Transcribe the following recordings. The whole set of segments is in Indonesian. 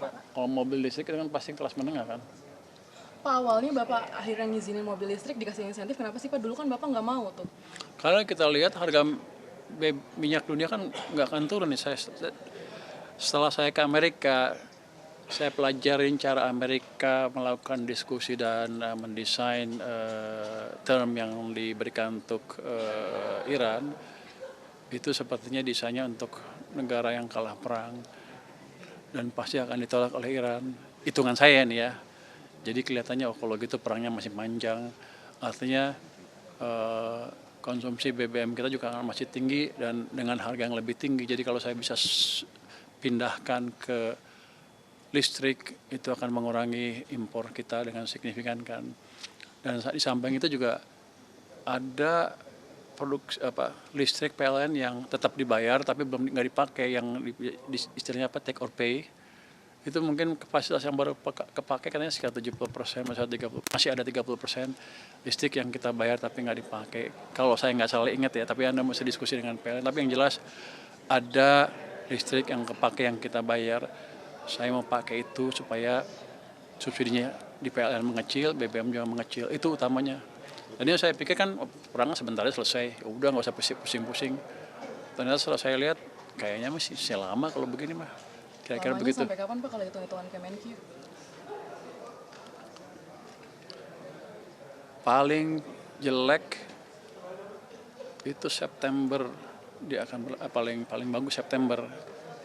Kalau mobil listrik itu kan pasti kelas menengah kan. Pak, awalnya Bapak akhirnya ngizinin mobil listrik dikasih insentif, kenapa sih Pak? Dulu kan Bapak nggak mau tuh. Karena kita lihat harga minyak dunia kan nggak akan turun nih. Setelah saya ke Amerika, saya pelajarin cara Amerika melakukan diskusi dan mendesain term yang diberikan untuk Iran. Itu sepertinya desainnya untuk negara yang kalah perang dan pasti akan ditolak oleh Iran. Hitungan saya nih ya. Jadi kelihatannya kalau gitu perangnya masih panjang. Artinya konsumsi BBM kita juga masih tinggi dan dengan harga yang lebih tinggi. Jadi kalau saya bisa pindahkan ke listrik itu akan mengurangi impor kita dengan signifikan kan. Dan di samping itu juga ada listrik PLN yang tetap dibayar tapi belum nggak dipakai, yang istilahnya take or pay. Itu mungkin kapasitas yang baru kepake katanya sekitar 70%, masih ada 30% listrik yang kita bayar tapi nggak dipakai. Kalau saya nggak salah ingat ya, tapi Anda mesti diskusi dengan PLN. Tapi yang jelas ada listrik yang kepake yang kita bayar. Saya mau pakai itu supaya subsidinya di PLN mengecil, BBM juga mengecil. Itu utamanya. Jadi saya pikir kan perang sebentar selesai, udah nggak usah pusing-pusing. Ternyata setelah saya lihat kayaknya masih lama kalau begini mah. Kira-kira begitu. Sampai kapan Pak kalau hitung-hitungan Kemenq? Paling jelek itu September, dia akan paling bagus September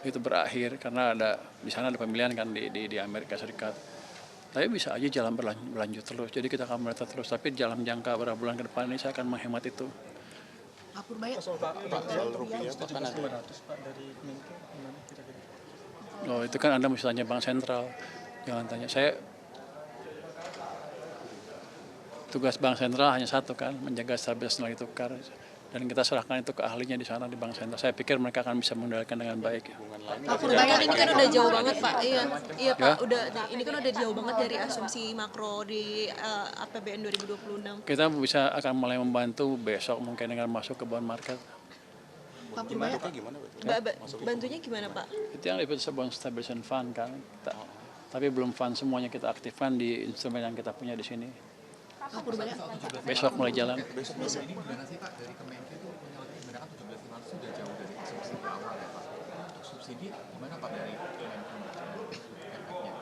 itu berakhir karena di sana ada pemilihan kan di Amerika Serikat. Tapi bisa aja jalan berlanjut terus. Jadi kita akan melihat terus. Tapi dalam jangka beberapa bulan ke depan ini saya akan menghemat itu. Pak Purbaya, soal rupiah Pak kan ada 700 Pak dari Kemenq gimana kira-kira? Oh itu kan Anda mesti tanya Bank Sentral, jangan tanya saya. Tugas Bank Sentral hanya satu kan, menjaga stabilitas nilai tukar, dan kita serahkan itu ke ahlinya di sana di Bank Sentral. Saya pikir mereka akan bisa mengendalikan dengan baik. Pak Purbaya ini kan udah jauh banget Pak, iya Pak, ini kan udah jauh banget dari asumsi makro di APBN 2026. Kita akan mulai membantu besok mungkin dengan masuk ke bond market. Pak Purbaya, bantunya gimana Pak? Itu yang disebut bond stabilization fund kan. Tapi belum fund semuanya kita aktifkan di instrumen yang kita punya di sini. Pak Purbaya. Besok mulai jalan. Ini gimana sih Pak dari Kemenq itu menyatakan 17.500 sudah jauh dari asumsi di awal ya Pak. Untuk subsidi gimana Pak dari Kemenq efeknya?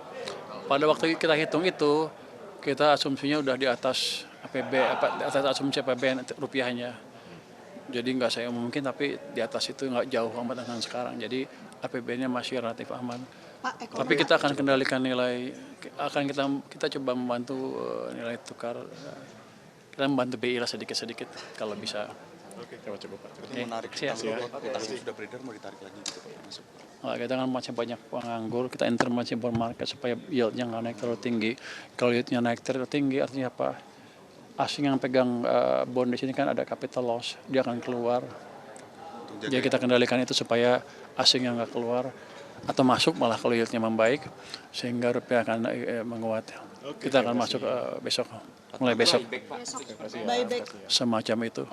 Pada waktu kita hitung itu, kita asumsinya udah di atas atas asumsi APBN rupiahnya. Jadi nggak saya mungkin, tapi di atas itu nggak jauh amat dengan sekarang. Jadi APBN-nya masih relatif aman. Pak, Tapi kita akan kendalikan nilai, kita coba membantu nilai tukar. Kita membantu BI lah sedikit-sedikit kalau bisa. Oke, coba Pak. Oke, Menarik. siap. Utang itu sudah beredar mau ditarik lagi gitu Pak masuk. Kita kan masih banyak penganggur, kita intervensi bond market supaya yieldnya nggak naik terlalu tinggi. Kalau yieldnya naik terlalu tinggi artinya apa? Asing yang pegang bond di sini kan ada capital loss, dia akan keluar. Jadi kita kendalikan itu supaya asing yang nggak keluar atau masuk malah kalau yieldnya membaik sehingga rupiah akan menguat. Kita akan masuk besok, mulai besok. buyback. Semacam itu.